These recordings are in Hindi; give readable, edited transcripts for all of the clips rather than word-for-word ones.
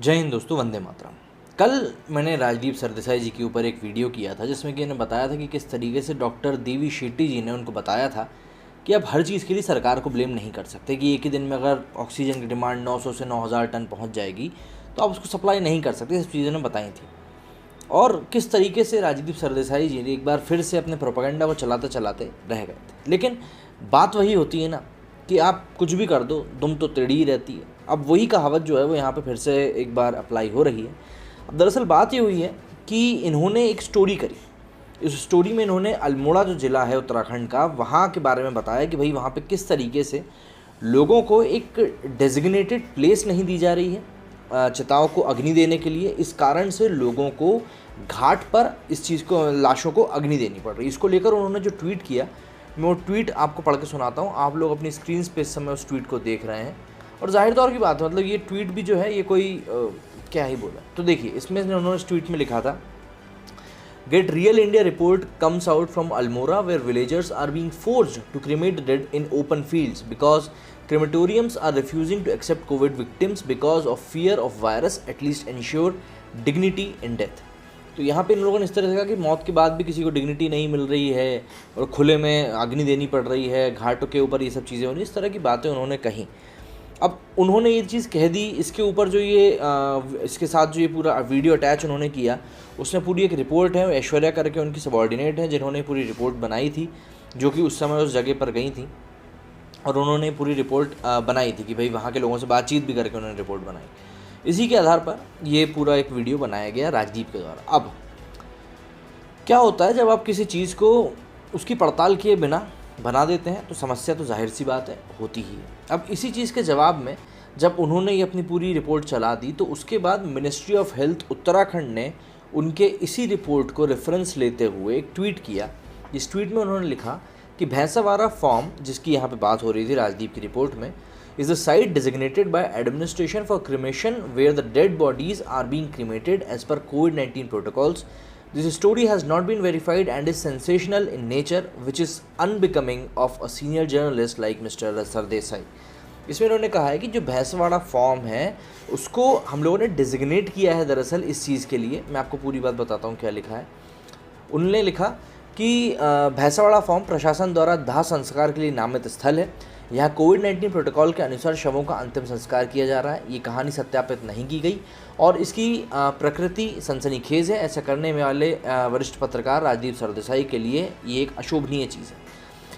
जय हिंद दोस्तों, वंदे मातरम। कल मैंने राजदीप सरदेसाई जी के ऊपर एक वीडियो किया था जिसमें कि इन्हें बताया था कि किस तरीके से डॉक्टर देवी शेट्टी जी ने उनको बताया था कि आप हर चीज़ के लिए सरकार को ब्लेम नहीं कर सकते, कि एक ही दिन में अगर ऑक्सीजन की डिमांड 900 से 9000 टन पहुंच जाएगी तो आप उसको सप्लाई नहीं कर सकते। इस चीज़ें ने बताई थी और किस तरीके से राजदीप सरदेसाई जी ने एक बार फिर से अपने प्रोपेगेंडा को चलाते चलाते रह गए थे। लेकिन बात वही होती है ना कि आप कुछ भी कर दो, दुम तो टेढ़ी ही रहती है। अब वही कहावत जो है वो यहाँ पे फिर से एक बार अप्लाई हो रही है। अब दरअसल बात ये हुई है कि इन्होंने एक स्टोरी करी। इस स्टोरी में इन्होंने अल्मोड़ा जो ज़िला है उत्तराखंड का, वहाँ के बारे में बताया कि भाई वहाँ पे किस तरीके से लोगों को एक डेजिग्नेटेड प्लेस नहीं दी जा रही है चिताओं को अग्नि देने के लिए। इस कारण से लोगों को घाट पर इस चीज़ को, लाशों को अग्नि देनी पड़ रही है। इसको लेकर उन्होंने जो ट्वीट किया, मैं वो ट्वीट आपको पढ़ के सुनाता हूँ। आप लोग अपनी स्क्रीन पे इस समय उस ट्वीट को देख रहे हैं और जाहिर तौर की बात है, मतलब ये ट्वीट भी जो है ये कोई क्या ही बोला। तो देखिए, इसमें उन्होंने इस ट्वीट में लिखा था, get real India report comes out from Almora where villagers are being forced to cremate dead in open fields because crematoriums are refusing to accept COVID victims because of fear of virus, at least ensure dignity in death। तो यहाँ पे इन लोगों ने इस तरह से कहा कि मौत के बाद भी किसी को डिग्निटी नहीं मिल रही है और खुले में अग्नि देनी पड़ रही है, घाटों के ऊपर ये सब चीज़ें हो रही, इस तरह की बातें उन्होंने कही। अब उन्होंने ये चीज़ कह दी, इसके ऊपर जो ये इसके साथ जो ये पूरा वीडियो अटैच उन्होंने किया, उसमें पूरी एक रिपोर्ट है। ऐश्वर्या करके उनकी सबॉर्डिनेट है जिन्होंने पूरी रिपोर्ट बनाई थी, जो कि उस समय उस जगह पर गई थी और उन्होंने पूरी रिपोर्ट बनाई थी कि भाई वहाँ के लोगों से बातचीत भी करके उन्होंने रिपोर्ट बनाई। इसी के आधार पर ये पूरा एक वीडियो बनाया गया राजदीप के द्वारा। अब क्या होता है, जब आप किसी चीज़ को उसकी पड़ताल किए बिना बना देते हैं तो समस्या तो जाहिर सी बात है होती ही है। अब इसी चीज़ के जवाब में जब उन्होंने ये अपनी पूरी रिपोर्ट चला दी तो उसके बाद मिनिस्ट्री ऑफ हेल्थ उत्तराखंड ने उनके इसी रिपोर्ट को रेफरेंस लेते हुए एक ट्वीट किया। इस ट्वीट में उन्होंने लिखा कि भैंसावाड़ा फॉर्म, जिसकी यहाँ पे बात हो रही थी राजदीप की रिपोर्ट में, is a site designated by administration for cremation where the dead bodies are being cremated as per COVID-19 protocols. This story has not been verified and is sensational in nature, which is unbecoming of a senior journalist like Mr. Sardesai। इसमें उन्होंने कहा है कि जो भैंसवाड़ा फॉर्म है उसको हम लोगों ने डिजिग्नेट किया है दरअसल इस चीज़ के लिए। मैं आपको पूरी बात बताता हूँ क्या लिखा है। उन्होंने लिखा कि भैंसावाड़ा फॉर्म प्रशासन द्वारा दाह संस्कार के लिए नामित स्थल है। यहाँ कोविड-19 प्रोटोकॉल के अनुसार शवों का अंतिम संस्कार किया जा रहा है। ये कहानी सत्यापित नहीं की गई और इसकी प्रकृति सनसनीखेज है। ऐसा करने में वाले वरिष्ठ पत्रकार राजदीप सरदेसाई के लिए ये एक अशोभनीय चीज़ है।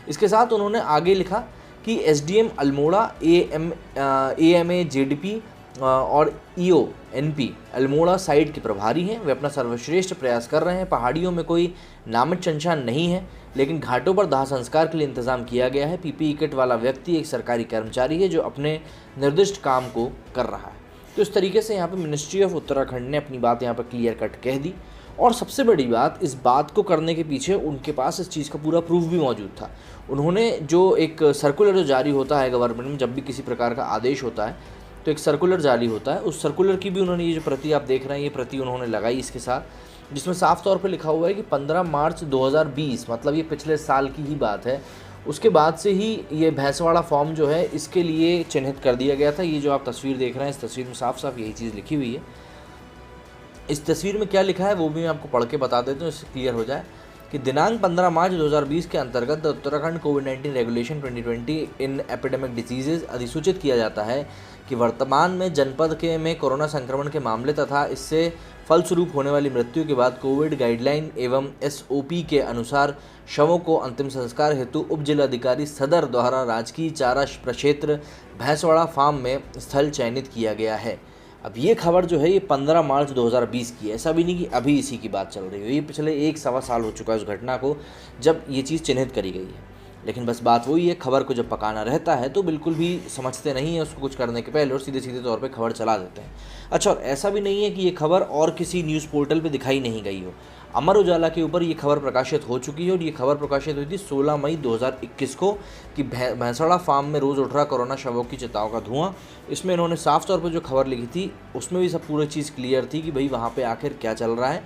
इसके साथ उन्होंने आगे लिखा कि एसडीएम अल्मोड़ा, एएमए जेडीपी और ईओ एनपी अल्मोड़ा साइट के प्रभारी हैं। वे अपना सर्वश्रेष्ठ प्रयास कर रहे हैं। पहाड़ियों में कोई नामित शमशान नहीं है, लेकिन घाटों पर दाह संस्कार के लिए इंतजाम किया गया है। पीपीई किट वाला व्यक्ति एक सरकारी कर्मचारी है जो अपने निर्दिष्ट काम को कर रहा है। तो इस तरीके से यहाँ पर मिनिस्ट्री ऑफ उत्तराखंड ने अपनी बात यहाँ पर क्लियर कट कह दी। और सबसे बड़ी बात, इस बात को करने के पीछे उनके पास इस चीज़ का पूरा प्रूफ भी मौजूद था। उन्होंने जो एक सर्कुलर जो जारी होता है गवर्नमेंट में, जब भी किसी प्रकार का आदेश होता है तो एक सर्कुलर जारी होता है, उस सर्कुलर की भी उन्होंने, ये जो प्रति आप देख रहे हैं, ये प्रति उन्होंने लगाई इसके साथ, जिसमें साफ तौर पे लिखा हुआ है कि 15 मार्च 2020, मतलब ये पिछले साल की ही बात है, उसके बाद से ही ये भैंसवाड़ा फॉर्म जो है इसके लिए चिन्हित कर दिया गया था। ये जो आप तस्वीर देख रहे हैं, इस तस्वीर में साफ साफ यही चीज़ लिखी हुई है। इस तस्वीर में क्या लिखा है वो भी मैं आपको पढ़ के बता देता हूँ, इससे क्लियर हो जाए कि दिनांक 15 मार्च 2020 के अंतर्गत the Uttarakhand covid regulation 2020 in epidemic diseases अधिसूचित किया जाता है कि वर्तमान में जनपद के में कोरोना संक्रमण के मामले तथा इससे फलस्वरूप होने वाली मृत्यु के बाद कोविड गाइडलाइन एवं एसओपी के अनुसार शवों को अंतिम संस्कार हेतु उप जिलाधिकारी सदर द्वारा राजकीय चारा प्रक्षेत्र भैंसवाड़ा फार्म में स्थल चयनित किया गया है। अब ये खबर जो है ये 15 मार्च 2020 की है। ऐसा भी नहीं कि अभी इसी की बात चल रही है, ये पिछले 1-1.25 साल हो चुका है उस घटना को जब ये चीज़ चिन्हित करी गई है। लेकिन बस बात वही है, खबर को जब पकाना रहता है तो बिल्कुल भी समझते नहीं है उसको कुछ करने के पहले और सीधे सीधे तौर पे खबर चला देते हैं। अच्छा, और ऐसा भी नहीं है कि ये खबर और किसी न्यूज़ पोर्टल पे दिखाई नहीं गई हो। अमर उजाला के ऊपर ये खबर प्रकाशित हो चुकी है और ये खबर प्रकाशित हुई थी 16 मई 2021 को कि भैंसवाड़ा फार्म में रोज़ उठ रहा कोरोना शवों की चिताओं का धुआं। इसमें इन्होंने साफ तौर पर जो खबर लिखी थी उसमें भी सब पूरी चीज़ क्लियर थी कि भाई वहाँ पर आखिर क्या चल रहा है।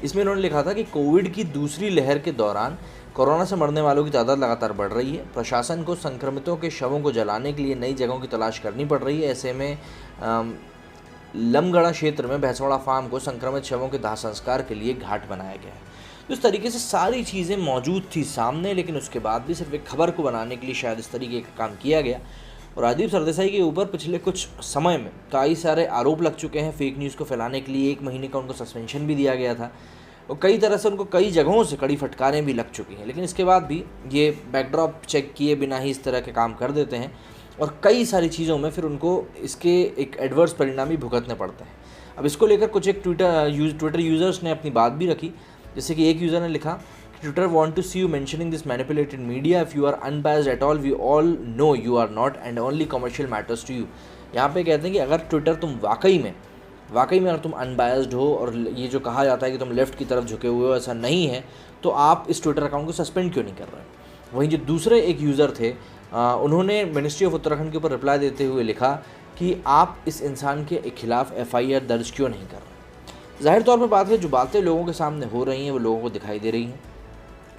इसमें इन्होंने लिखा था कि कोविड की दूसरी लहर के दौरान कोरोना से मरने वालों की तादाद लगातार बढ़ रही है। प्रशासन को संक्रमितों के शवों को जलाने के लिए नई जगहों की तलाश करनी पड़ रही है। ऐसे में लमगढ़ा क्षेत्र में भैंसवाड़ा फार्म को संक्रमित शवों के दाह संस्कार के लिए घाट बनाया गया है। तो इस तरीके से सारी चीज़ें मौजूद थी सामने, लेकिन उसके बाद भी सिर्फ एक खबर को बनाने के लिए शायद इस तरीके का काम किया गया। और राजदीप सरदेसाई के ऊपर पिछले कुछ समय में कई सारे आरोप लग चुके हैं फेक न्यूज़ को फैलाने के लिए। 1 महीने का उनको सस्पेंशन भी दिया गया था और कई तरह से उनको कई जगहों से कड़ी फटकारें भी लग चुकी हैं, लेकिन इसके बाद भी ये बैकड्रॉप चेक किए बिना ही इस तरह के काम कर देते हैं और कई सारी चीज़ों में फिर उनको इसके एक एडवर्स परिणाम भी भुगतने पड़ते हैं। अब इसको लेकर कुछ एक ट्विटर यूज़र्स ने अपनी बात भी रखी, जैसे कि एक यूज़र ने लिखा, Twitter want to see you mentioning this manipulated media, if you are unbiased at all we all know you are not and only commercial matters to you. यहाँ पे कहते हैं कि अगर ट्विटर तुम वाकई में अगर तुम अनबायस्ड हो और ये जो कहा जाता है कि तुम लेफ़्ट की तरफ झुके हुए हो ऐसा नहीं है, तो आप इस ट्विटर अकाउंट को सस्पेंड क्यों नहीं कर रहे। वहीं जो दूसरे एक यूज़र थे उन्होंने मिनिस्ट्री ऑफ उत्तराखंड के ऊपर रिप्लाई देते हुए लिखा कि आप इस इंसान के खिलाफ FIR दर्ज क्यों नहीं कर रहे। जाहिर तौर पर बात है, जो बातें लोगों के सामने हो रही हैं वो लोगों को दिखाई दे रही हैं।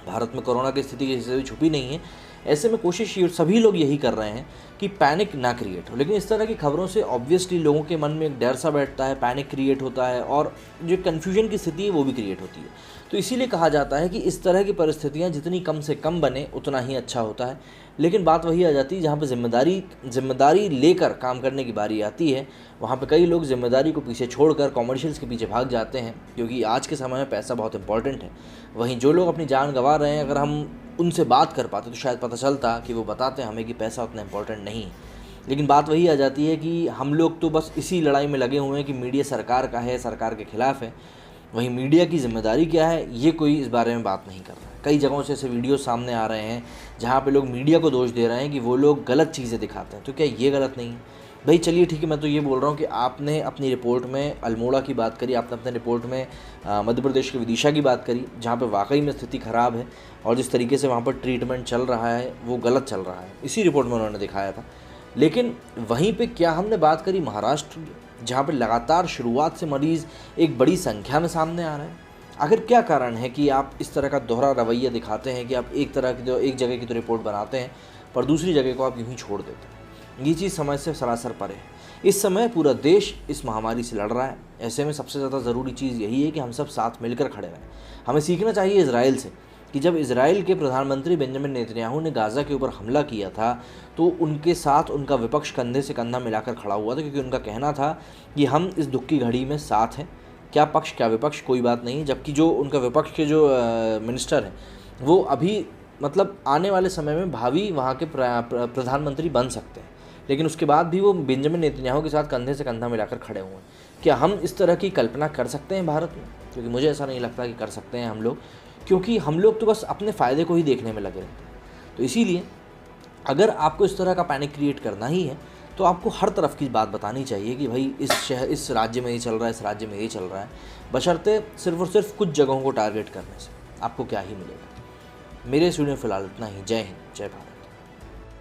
भारत में कोरोना की स्थिति किसी से भी छुपी नहीं है। ऐसे में कोशिश सभी लोग यही कर रहे हैं कि पैनिक ना क्रिएट हो, लेकिन इस तरह की खबरों से ऑब्वियसली लोगों के मन में एक डर सा बैठता है, पैनिक क्रिएट होता है और जो कन्फ्यूजन की स्थिति है वो भी क्रिएट होती है। तो इसीलिए कहा जाता है कि इस तरह की परिस्थितियाँ जितनी कम से कम बने उतना ही अच्छा होता है। लेकिन बात वही आ जाती है जहाँ पे जिम्मेदारी लेकर काम करने की बारी आती है, वहाँ पे कई लोग जिम्मेदारी को पीछे छोड़कर कॉमर्शियल्स के पीछे भाग जाते हैं, क्योंकि आज के समय में पैसा बहुत इंपॉर्टेंट है। वहीं जो लोग अपनी जान गंवा रहे हैं, अगर हम उनसे बात कर पाते तो शायद पता चलता कि वो बताते हैं हमें कि पैसा उतना इंपॉर्टेंट नहीं है। लेकिन बात वही आ जाती है कि हम लोग तो बस इसी लड़ाई में लगे हुए हैं कि मीडिया सरकार का है, सरकार के खिलाफ है। वहीं मीडिया की जिम्मेदारी क्या है, ये कोई इस बारे में बात नहीं कर रहा है। कई जगहों से ऐसे वीडियो सामने आ रहे हैं जहाँ पे लोग मीडिया को दोष दे रहे हैं कि वो लोग गलत चीज़ें दिखाते हैं। तो क्या ये गलत नहीं है भाई? चलिए ठीक है, मैं तो ये बोल रहा हूँ कि आपने अपनी रिपोर्ट में अल्मोड़ा की बात करी, आपने अपने रिपोर्ट में मध्य प्रदेश के विदिशा की बात करी, जहाँ पे वाकई में स्थिति ख़राब है और जिस तरीके से वहाँ पर ट्रीटमेंट चल रहा है वो गलत चल रहा है, इसी रिपोर्ट में उन्होंने दिखाया था। लेकिन वहीं पे क्या हमने बात करी महाराष्ट्र की, जहाँ पे लगातार शुरुआत से मरीज़ एक बड़ी संख्या में सामने आ रहे हैं। आखिर क्या कारण है कि आप इस तरह का दोहरा रवैया दिखाते हैं कि आप एक जगह की तो रिपोर्ट बनाते हैं पर दूसरी जगह को आप यूँ ही छोड़ देते हैं। ये चीज़ समझ से सरासर परे है। इस समय पूरा देश इस महामारी से लड़ रहा है। ऐसे में सबसे ज़्यादा ज़रूरी चीज़ यही है कि हम सब साथ मिलकर खड़े रहें। हमें सीखना चाहिए इजराइल से कि जब इजराइल के प्रधानमंत्री बेंजामिन नेतन्याहू ने गाज़ा के ऊपर हमला किया था तो उनके साथ उनका विपक्ष कंधे से कंधा मिलाकर खड़ा हुआ था, क्योंकि उनका कहना था कि हम इस दुख की घड़ी में साथ हैं। क्या पक्ष क्या विपक्ष कोई बात नहीं, जबकि जो उनका विपक्ष के जो मिनिस्टर हैं वो अभी मतलब आने वाले समय में भावी वहाँ के प्रधानमंत्री बन सकते हैं, लेकिन उसके बाद भी वो बेंजामिन नेतन्याहू के साथ कंधे से कंधा मिलाकर खड़े हुए हैं। क्या हम इस तरह की कल्पना कर सकते हैं भारत में? क्योंकि मुझे ऐसा नहीं लगता कि कर सकते हैं हम लोग, क्योंकि हम लोग तो बस अपने फ़ायदे को ही देखने में लगे रहते हैं। तो इसीलिए अगर आपको इस तरह का पैनिक क्रिएट करना ही है तो आपको हर तरफ की बात बतानी चाहिए कि भाई इस राज्य में ये चल रहा है, इस राज्य में ये चल रहा है, बशर्ते सिर्फ और सिर्फ कुछ जगहों को टारगेट करने से आपको क्या ही मिलेगा। मेरे स्टूडियो में फ़िलहाल इतना ही। जय हिंद, जय भारत।